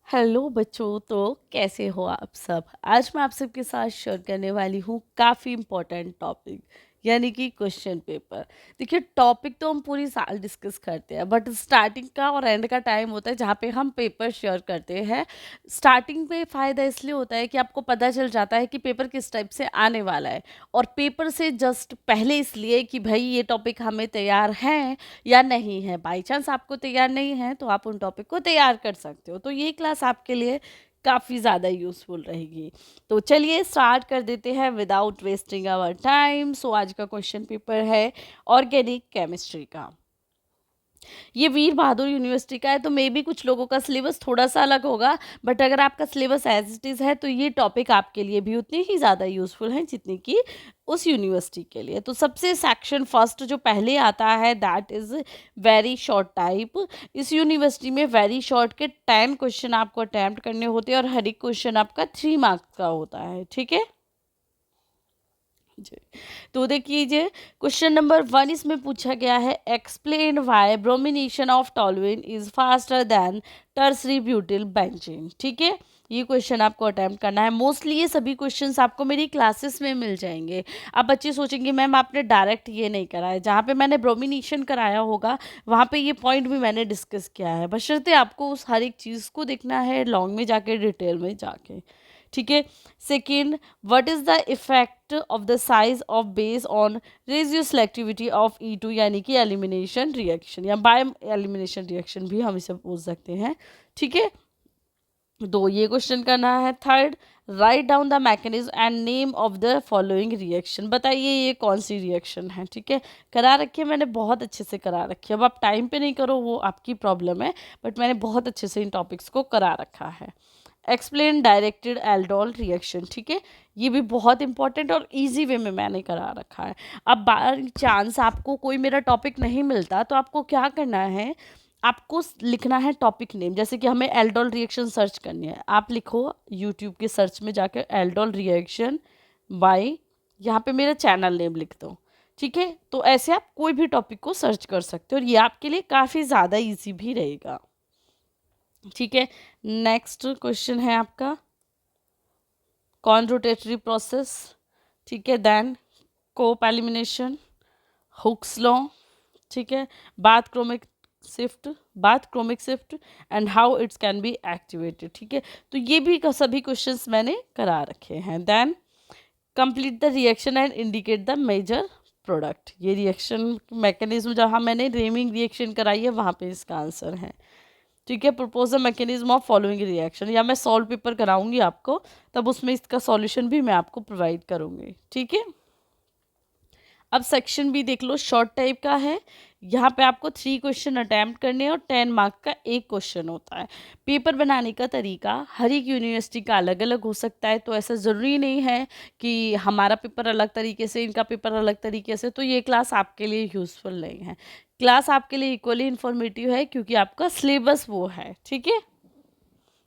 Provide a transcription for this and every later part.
Hello बच्चों, तो कैसे हो आप सब। आज मैं आप सबके साथ शेयर करने वाली हूँ काफ़ी इम्पोर्टेंट टॉपिक, यानी कि क्वेश्चन पेपर। देखिए, टॉपिक तो हम पूरी साल डिस्कस करते हैं, बट स्टार्टिंग का और एंड का टाइम होता है जहाँ पे हम पेपर शेयर करते हैं। स्टार्टिंग में फ़ायदा इसलिए होता है कि आपको पता चल जाता है कि पेपर किस टाइप से आने वाला है, और पेपर से जस्ट पहले इसलिए कि भाई ये टॉपिक हमें तैयार है या नहीं है। बाई चांस आपको तैयार नहीं है तो आप उन टॉपिक को तैयार कर सकते हो। तो ये क्लास आपके लिए काफ़ी ज़्यादा यूज़फुल रहेगी। तो चलिए स्टार्ट कर देते हैं विदाउट वेस्टिंग आवर टाइम। सो आज का क्वेश्चन पेपर है ऑर्गेनिक केमिस्ट्री का। ये वीर बहादुर यूनिवर्सिटी का है, तो मे बी कुछ लोगों का सिलेबस थोड़ा सा अलग होगा, बट अगर आपका सिलेबस एज इट इज़ है तो ये टॉपिक आपके लिए भी उतनी ही ज़्यादा यूज़फुल है जितनी कि उस यूनिवर्सिटी के लिए। तो सबसे सेक्शन फर्स्ट जो पहले आता है that is very short type. इस यूनिवर्सिटी में वेरी शॉर्ट के 10 क्वेश्चन आपको अटैम्प्ट करने होते हैं और हर एक क्वेश्चन आपका 3 मार्क्स का होता है। ठीक है जी। तो देखिए, क्वेश्चन नंबर 1 इसमें पूछा गया है, explain why bromination of toluene is faster than tertiary butyl benzene. ठीक है, ये क्वेश्चन आपको अटेम्प्ट करना है। मोस्टली ये सभी क्वेश्चंस आपको मेरी क्लासेस में मिल जाएंगे। अब बच्चे सोचेंगे मैम आपने डायरेक्ट ये नहीं कराया, जहाँ पे मैंने ब्रोमिनेशन कराया होगा वहाँ पे ये पॉइंट भी मैंने डिस्कस किया है, बशर्ते आपको उस हर एक चीज़ को देखना है लॉन्ग में जाके, डिटेल में जाके। ठीक है। Second, what is the effect of the size of base on regioselectivity of E2, यानी कि एलिमिनेशन रिएक्शन या बाय एलिमिनेशन रिएक्शन भी हम इसे पूछ सकते हैं। ठीक है, तो ये क्वेश्चन करना है। Third, right down the mechanism and name of the following reaction. बताइए ये कौन सी रिएक्शन है। ठीक है, करा रखी है मैंने, बहुत अच्छे से करा रखी है। अब आप टाइम पे नहीं करो वो आपकी प्रॉब्लम है, बट मैंने बहुत अच्छे से इन टॉपिक्स को करा रखा है। Explain directed aldol reaction. ठीक है, ये भी बहुत इंपॉर्टेंट और इजी वे में मैंने करा रखा है। अब बाय चांस आपको कोई मेरा टॉपिक नहीं मिलता तो आपको क्या करना है, आपको लिखना है टॉपिक नेम। जैसे कि हमें एल्डोल रिएक्शन सर्च करनी है, आप लिखो यूट्यूब के सर्च में जाकर एल्डोल रिएक्शन बाय, यहाँ पे मेरा चैनल नेम लिख दो। ठीक है, तो ऐसे आप कोई भी टॉपिक को सर्च कर सकते हो और ये आपके लिए काफ़ी ज़्यादा इजी भी रहेगा। ठीक है, नेक्स्ट क्वेश्चन है आपका कॉन रोटेटरी प्रोसेस। ठीक है, then Cope elimination, Hooke's law. ठीक है, bathochromic shift, bathochromic shift and how it's can be activated. ठीक है, तो ये भी सभी क्वेश्चंस मैंने करा रखे हैं। Then complete the reaction and indicate the major product. ये रिएक्शन मैकेनिज्म जहाँ मैंने रेमिंग रिएक्शन कराई है वहाँ पे इसका आंसर है। ठीक है, propose the mechanism of following reaction, या मैं सॉल्व पेपर कराऊंगी आपको तब उसमें इसका सॉल्यूशन भी मैं आपको प्रोवाइड करूंगी। ठीक है, अब सेक्शन भी देख लो, शॉर्ट टाइप का है। यहाँ पे आपको 3 क्वेश्चन अटैम्प्ट करने हैं और 10 मार्क का एक क्वेश्चन होता है। पेपर बनाने का तरीका हर एक यूनिवर्सिटी का अलग अलग हो सकता है, तो ऐसा ज़रूरी नहीं है कि हमारा पेपर अलग तरीके से, इनका पेपर अलग तरीके से। तो ये क्लास आपके लिए यूज़फुल नहीं है। क्लास आपके लिए इक्वली इन्फॉर्मेटिव है क्योंकि आपका सिलेबस वो है। ठीक है,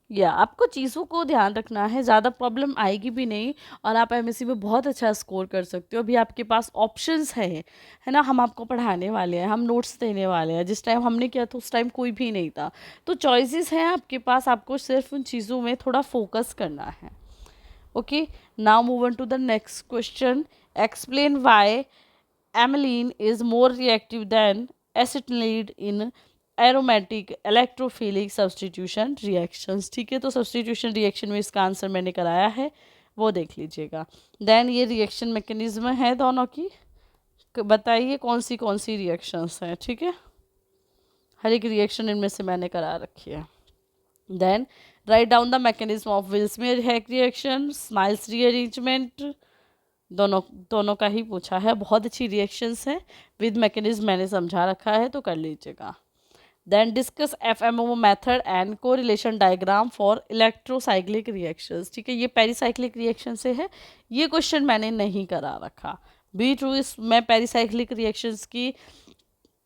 या आपको चीज़ों को ध्यान रखना है, ज़्यादा प्रॉब्लम आएगी भी नहीं और आप एमएससी में बहुत अच्छा स्कोर कर सकते हो। अभी आपके पास ऑप्शंस है ना, हम आपको पढ़ाने वाले हैं, हम नोट्स देने वाले हैं। जिस टाइम हमने किया था उस टाइम कोई भी नहीं था, तो चॉइसेस हैं आपके पास, आपको सिर्फ उन चीज़ों में थोड़ा फोकस करना है। Okay, now move on to the next question, explain why amylene is more reactive than acetylenide in aromatic electrophilic substitution reactions। ठीक है, तो सब्सटीट्यूशन रिएक्शन में इसका आंसर मैंने कराया है, वो देख लीजिएगा। देन ये रिएक्शन मैकेनिज्म है दोनों की, बताइए कौन सी रिएक्शंस हैं। ठीक है, हर एक रिएक्शन इनमें से मैंने करा रखी है। Then write down the mechanism of Vilsmeier Haack reaction, Smiles rearrangement, दोनों दोनों का ही पूछा है। बहुत अच्छी रिएक्शंस हैं, विद मैकेनिज्म मैंने समझा रखा है, तो कर लीजिएगा। Then discuss FMO method and correlation diagram for electrocyclic reactions. ठीक है, ये पेरिसाइक्लिक रिएक्शन से है, ये क्वेश्चन मैंने नहीं करा रखा। बी ट्रू, इस मैं पेरिसाइक्लिक रिएक्शंस की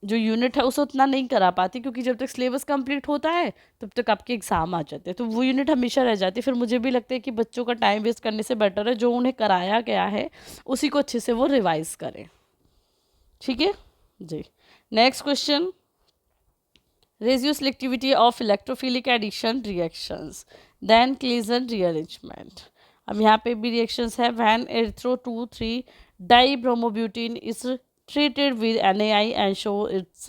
जो यूनिट है उसे उतना नहीं करा पाती क्योंकि जब तक सिलेबस कंप्लीट होता है तब तक आपके एग्ज़ाम आ जाते हैं, तो वो यूनिट हमेशा रह जाती है। फिर मुझे भी लगता है कि बच्चों का टाइम वेस्ट करने से बेटर है जो उन्हें कराया गया है उसी को अच्छे से वो रिवाइज करें। ठीक है जी, next question, regioselectivity of electrophilic addition reactions, then Claisen rearrangement. अब यहाँ पे भी रिएक्शंस है। When erythro 2,3 dibromobutane is treated with NaI and show its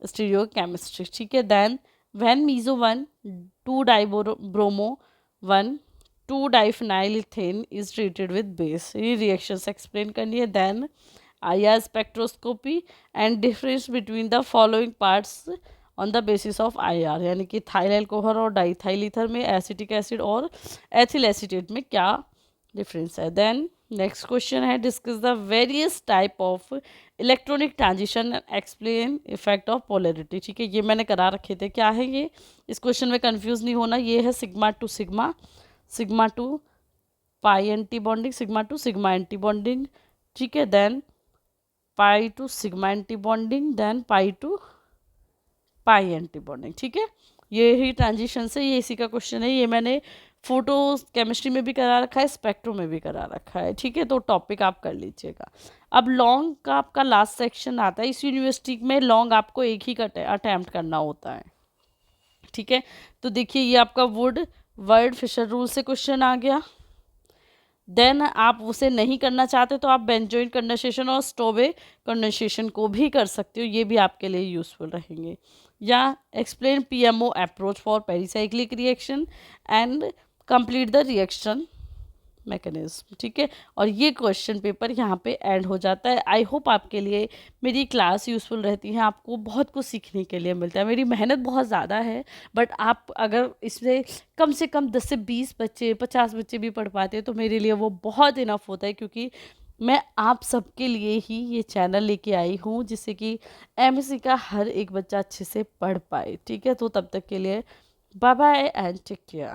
stereochemistry, ठीक है। Then when meso 1 2 dibromo 1 2 diphenyl ethane is treated with base, ये reactions explain करनी है। Then IR spectroscopy and difference between the following parts on the basis of IR, यानी कि थाइल alcohol और diethyl ether में acetic acid और ethyl acetate में क्या डिफरेंस है। देन नेक्स्ट क्वेश्चन है discuss the various type of electronic transition and explain effect of polarity, ठीक है। ये मैंने करा रखे थे, क्या है ये, इस क्वेश्चन में कंफ्यूज नहीं होना। ये है sigma to sigma, sigma to pi anti bonding, sigma to sigma anti bonding, ठीक है। Then pi to sigma anti bonding, then pi to pi anti bonding, ठीक है। ये ही ट्रांजिशन से, ये इसी का क्वेश्चन है। ये मैंने फोटो केमिस्ट्री में भी करा रखा है, स्पेक्ट्रो में भी करा रखा है, ठीक है। तो टॉपिक आप कर लीजिएगा। अब लॉन्ग का आपका लास्ट सेक्शन आता है। इस यूनिवर्सिटी में लॉन्ग आपको एक ही अटैम्प्ट करना होता है, ठीक है। तो देखिए ये आपका वुड वर्ड फिशर रूल से क्वेश्चन आ गया। देन आप उसे नहीं करना चाहते तो आप बेंजोइन कंडेंसेशन और स्टोवे कंडेंसेशन को भी कर सकते हो, ये भी आपके लिए यूजफुल रहेंगे। या explain PMO approach for pericyclic reaction and complete the reaction mechanism, ठीक है। और ये क्वेश्चन पेपर यहाँ पे एंड हो जाता है। आई होप आपके लिए मेरी क्लास यूज़फुल रहती है, आपको बहुत कुछ सीखने के लिए मिलता है। मेरी मेहनत बहुत ज़्यादा है, बट आप अगर इसमें कम से कम 10 से 20 बच्चे 50 बच्चे भी पढ़ पाते हैं तो मेरे लिए वो बहुत इनफ होता है, क्योंकि मैं आप सबके लिए ही ये चैनल लेके आई हूँ जिससे कि MSc का हर एक बच्चा अच्छे से पढ़ पाए, ठीक है। तो तब तक के लिए bye bye and take care.